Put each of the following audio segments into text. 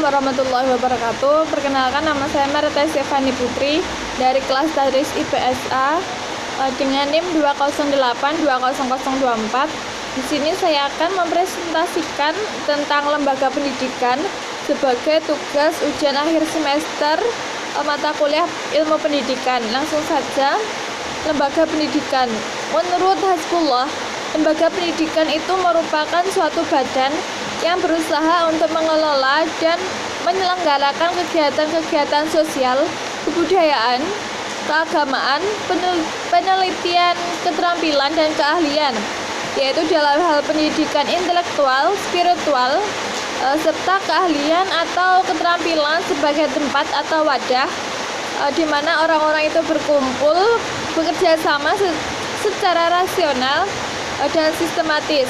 warahmatullahi wabarakatuh. Perkenalkan, nama saya Marta Stefani Putri dari kelas Tadris IPSA dengan NIM 208-20024. Di sini saya akan mempresentasikan tentang lembaga pendidikan sebagai tugas ujian akhir semester mata kuliah ilmu pendidikan. Langsung saja, lembaga pendidikan. Menurut Hasbullah, lembaga pendidikan itu merupakan suatu badan yang berusaha untuk mengelola dan menyelenggarakan kegiatan-kegiatan sosial, kebudayaan, keagamaan, penelitian, keterampilan, dan keahlian, yaitu dalam hal pendidikan intelektual, spiritual, serta keahlian atau keterampilan sebagai tempat atau wadah di mana orang-orang itu berkumpul, bekerja sama secara rasional dan sistematis,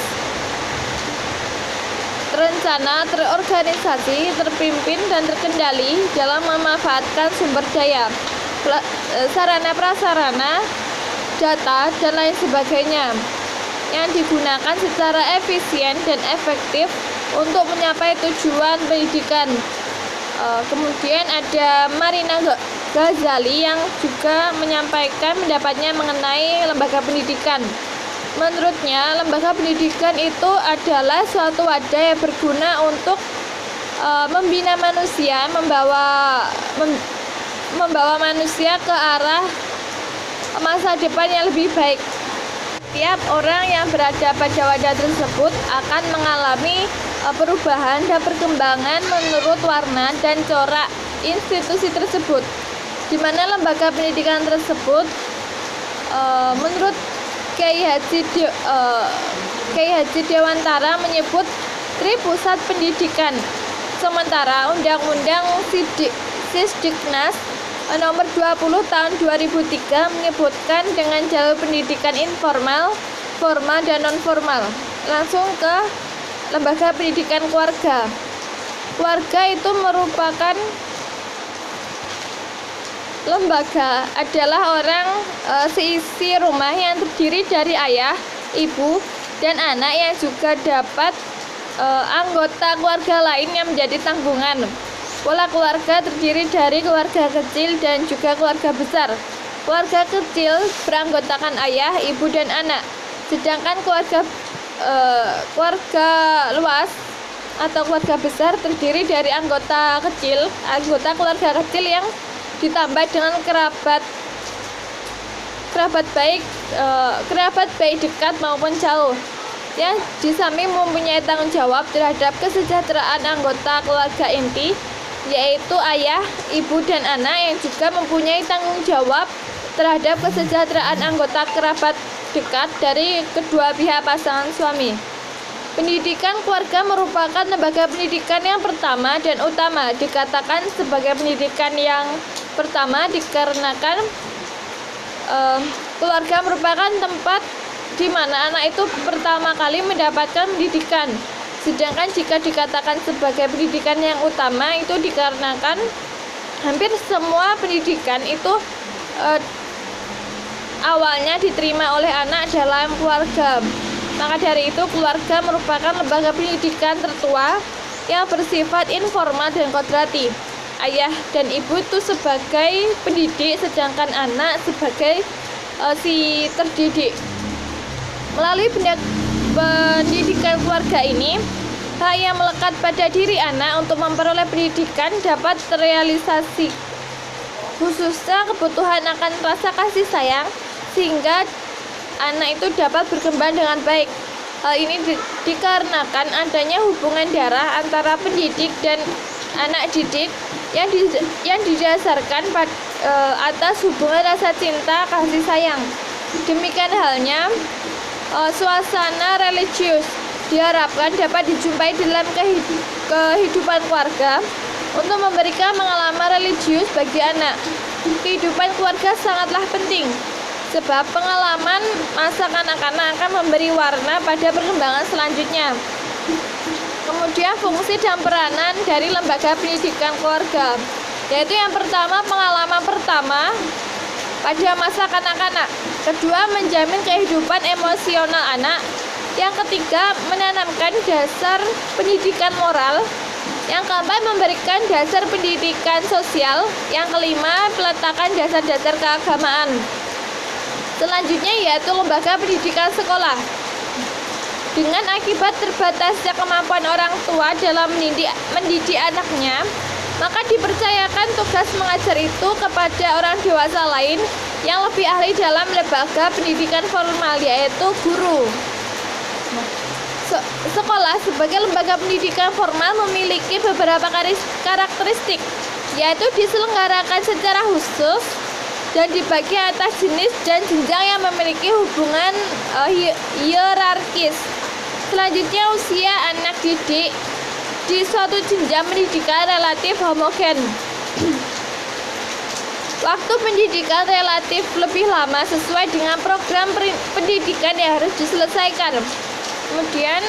terencana, terorganisasi, terpimpin, dan terkendali dalam memanfaatkan sumber daya, sarana prasarana, data, dan lain sebagainya yang digunakan secara efisien dan efektif untuk mencapai tujuan pendidikan. Kemudian ada Marina Ghazali yang juga menyampaikan pendapatnya mengenai lembaga pendidikan. Menurutnya, lembaga pendidikan itu adalah suatu wadah yang berguna untuk membina manusia, membawa manusia ke arah masa depan yang lebih baik. Setiap orang yang berada pada wadah tersebut akan mengalami perubahan dan perkembangan menurut warna dan corak institusi tersebut, di mana lembaga pendidikan tersebut menurut Kiai Haji Dewantara menyebut Tripusat Pendidikan, sementara Undang-Undang Sisdiknas nomor 20 tahun 2003 menyebutkan dengan jalur pendidikan informal, formal, dan non-formal. Langsung ke lembaga pendidikan keluarga. Keluarga itu merupakan lembaga adalah orang seisi rumah yang terdiri dari ayah, ibu, dan anak yang juga dapat anggota keluarga lain yang menjadi tanggungan. Pola keluarga terdiri dari keluarga kecil dan juga keluarga besar. Keluarga kecil beranggotakan ayah, ibu, dan anak, sedangkan keluarga luas atau keluarga besar terdiri dari anggota keluarga kecil yang ditambah dengan kerabat baik dekat maupun jauh, yang di samping mempunyai tanggung jawab terhadap kesejahteraan anggota keluarga inti, yaitu ayah, ibu, dan anak, yang juga mempunyai tanggung jawab terhadap kesejahteraan anggota kerabat dekat dari kedua pihak pasangan suami. Pendidikan keluarga merupakan lembaga pendidikan yang pertama dan utama. Dikatakan sebagai pendidikan yang pertama dikarenakan keluarga merupakan tempat di mana anak itu pertama kali mendapatkan pendidikan. Sedangkan jika dikatakan sebagai pendidikan yang utama itu dikarenakan hampir semua pendidikan itu awalnya diterima oleh anak dalam keluarga. Maka dari itu, keluarga merupakan lembaga pendidikan tertua yang bersifat informal dan kodrati. Ayah dan ibu itu sebagai pendidik, sedangkan anak sebagai si terdidik. Melalui pendidikan keluarga ini, hal yang melekat pada diri anak untuk memperoleh pendidikan dapat terrealisasi, khususnya kebutuhan akan rasa kasih sayang, sehingga anak itu dapat berkembang dengan baik. Hal ini dikarenakan adanya hubungan darah antara pendidik dan anak didik yang didasarkan atas hubungan rasa cinta kasih sayang. Demikian halnya suasana religius diharapkan dapat dijumpai dalam kehidupan keluarga untuk memberikan pengalaman religius bagi anak. Kehidupan keluarga sangatlah penting, sebab pengalaman masa kanak-kanak akan memberi warna pada perkembangan selanjutnya. Kemudian fungsi dan peranan dari lembaga pendidikan keluarga, yaitu yang pertama, pengalaman pertama pada masa kanak-kanak. Kedua, menjamin kehidupan emosional anak. Yang ketiga, menanamkan dasar pendidikan moral. Yang keempat, memberikan dasar pendidikan sosial. Yang kelima, peletakan dasar-dasar keagamaan. Selanjutnya yaitu lembaga pendidikan sekolah. Dengan akibat terbatasnya kemampuan orang tua dalam mendidik anaknya, maka dipercayakan tugas mengajar itu kepada orang dewasa lain yang lebih ahli dalam lembaga pendidikan formal, yaitu guru. Sekolah sebagai lembaga pendidikan formal memiliki beberapa karakteristik, yaitu diselenggarakan secara khusus dan dibagi atas jenis dan jenjang yang memiliki hubungan hierarkis. Selanjutnya, usia anak didik di suatu jenjang pendidikan relatif homogen. Waktu pendidikan relatif lebih lama sesuai dengan program pendidikan yang harus diselesaikan. Kemudian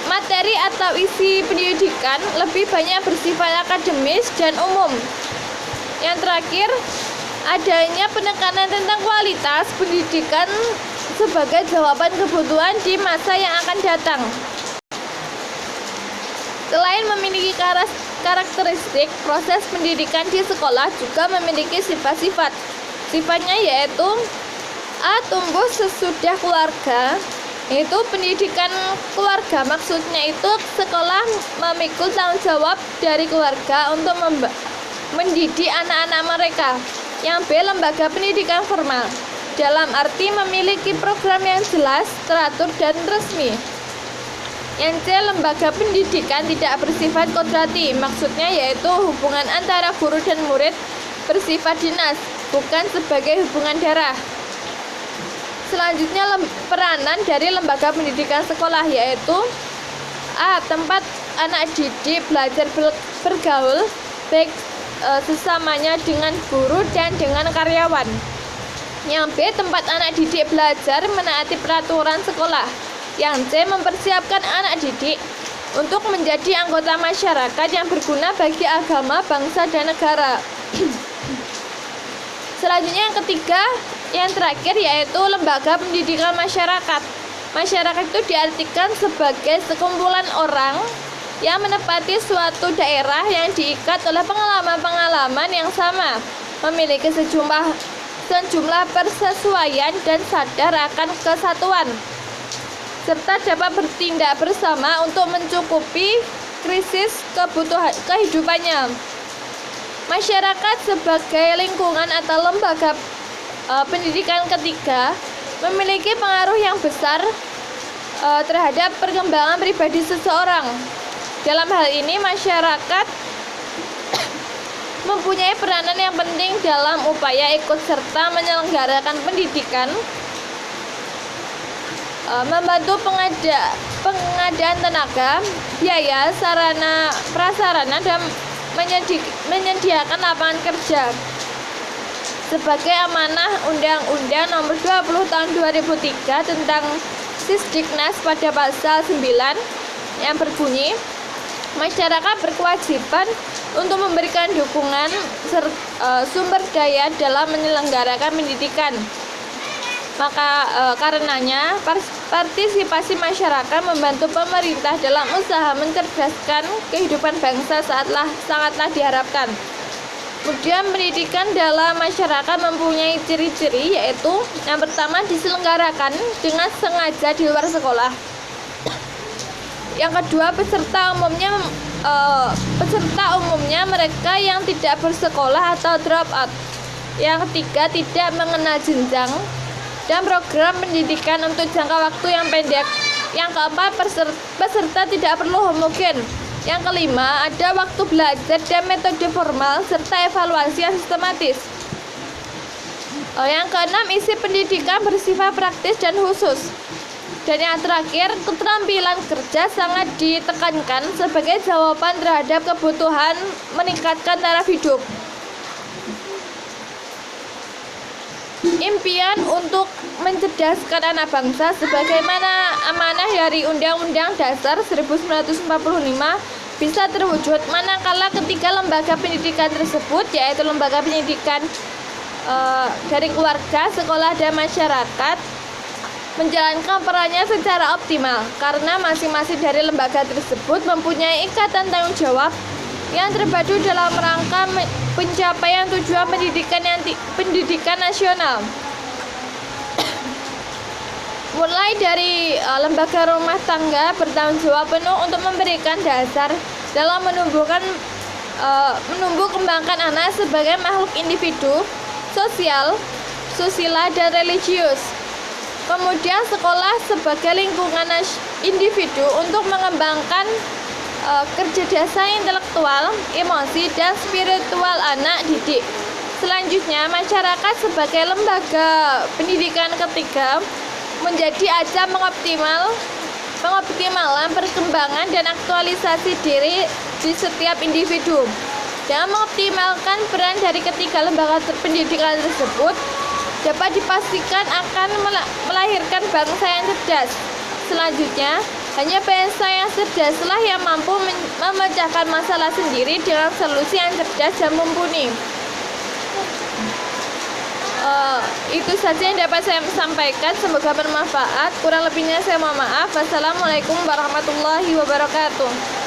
materi atau isi pendidikan lebih banyak bersifat akademis dan umum. Yang terakhir, adanya penekanan tentang kualitas pendidikan sebagai jawaban kebutuhan di masa yang akan datang. Selain memiliki karakteristik, proses pendidikan di sekolah juga memiliki sifat-sifat. Sifatnya yaitu A. Tumbuh sesudah keluarga, yaitu pendidikan keluarga. Maksudnya itu sekolah memikul tanggung jawab dari keluarga untuk mendidik anak-anak mereka. Yang B. Lembaga pendidikan formal, dalam arti memiliki program yang jelas, teratur, dan resmi. Yang C. Lembaga pendidikan tidak bersifat kodrati, maksudnya yaitu hubungan antara guru dan murid bersifat dinas, bukan sebagai hubungan darah. Selanjutnya, peranan dari lembaga pendidikan sekolah yaitu A. Tempat anak didik belajar bergaul, baik sesamanya dengan guru dan dengan karyawan. Yang B. Tempat anak didik belajar menaati peraturan sekolah. Yang C. Mempersiapkan anak didik untuk menjadi anggota masyarakat yang berguna bagi agama, bangsa, dan negara. Selanjutnya yang ketiga, yang terakhir yaitu lembaga pendidikan masyarakat. Masyarakat itu diartikan sebagai sekumpulan orang yang menempati suatu daerah yang diikat oleh pengalaman-pengalaman yang sama, memiliki sejumlah persesuaian dan sadar akan kesatuan, serta dapat bertindak bersama untuk mencukupi krisis kehidupannya. Masyarakat sebagai lingkungan atau lembaga pendidikan ketiga memiliki pengaruh yang besar terhadap perkembangan pribadi seseorang. Dalam hal ini, masyarakat mempunyai peranan yang penting dalam upaya ikut serta menyelenggarakan pendidikan, membantu pengadaan tenaga, biaya, sarana, prasarana, dan menyediakan lapangan kerja. Sebagai amanah Undang-Undang Nomor 20 Tahun 2003 tentang Sisdiknas pada pasal 9 yang berbunyi, masyarakat berkewajiban untuk memberikan dukungan sumber daya dalam menyelenggarakan pendidikan. Maka karenanya partisipasi masyarakat membantu pemerintah dalam usaha mencerdaskan kehidupan bangsa sangatlah diharapkan. Kemudian pendidikan dalam masyarakat mempunyai ciri-ciri, yaitu yang pertama, diselenggarakan dengan sengaja di luar sekolah. Yang kedua, peserta umumnya mereka yang tidak bersekolah atau drop out. Yang ketiga, tidak mengenal jenjang dan program pendidikan untuk jangka waktu yang pendek. Yang keempat, peserta tidak perlu homogen. Yang kelima, ada waktu belajar dan metode formal serta evaluasi yang sistematis. Yang keenam, isi pendidikan bersifat praktis dan khusus. Dan yang terakhir, keterampilan kerja sangat ditekankan sebagai jawaban terhadap kebutuhan meningkatkan taraf hidup. Impian untuk mencerdaskan anak bangsa sebagaimana amanah dari Undang-Undang Dasar 1945 bisa terwujud manakala ketiga lembaga pendidikan tersebut, yaitu lembaga pendidikan dari keluarga, sekolah, dan masyarakat, menjalankan perannya secara optimal karena masing-masing dari lembaga tersebut mempunyai ikatan tanggung jawab yang terpadu dalam rangka pencapaian tujuan pendidikan nasional. Mulai dari lembaga rumah tangga bertanggung jawab penuh untuk memberikan dasar dalam menumbuh kembangkan anak sebagai makhluk individu, sosial, susila, dan religius. Kemudian sekolah sebagai lingkungan individu untuk mengembangkan kecerdasan intelektual, emosi, dan spiritual anak didik. Selanjutnya, masyarakat sebagai lembaga pendidikan ketiga menjadi ajang pengoptimalan perkembangan dan aktualisasi diri di setiap individu. Dengan mengoptimalkan peran dari ketiga lembaga pendidikan tersebut, dapat dipastikan akan melahirkan bangsa yang cerdas. Selanjutnya, hanya bangsa yang cerdaslah yang mampu memecahkan masalah sendiri dengan solusi yang cerdas dan mumpuni. Itu saja yang dapat saya sampaikan. Semoga bermanfaat. Kurang lebihnya saya mohon maaf. Wassalamualaikum warahmatullahi wabarakatuh.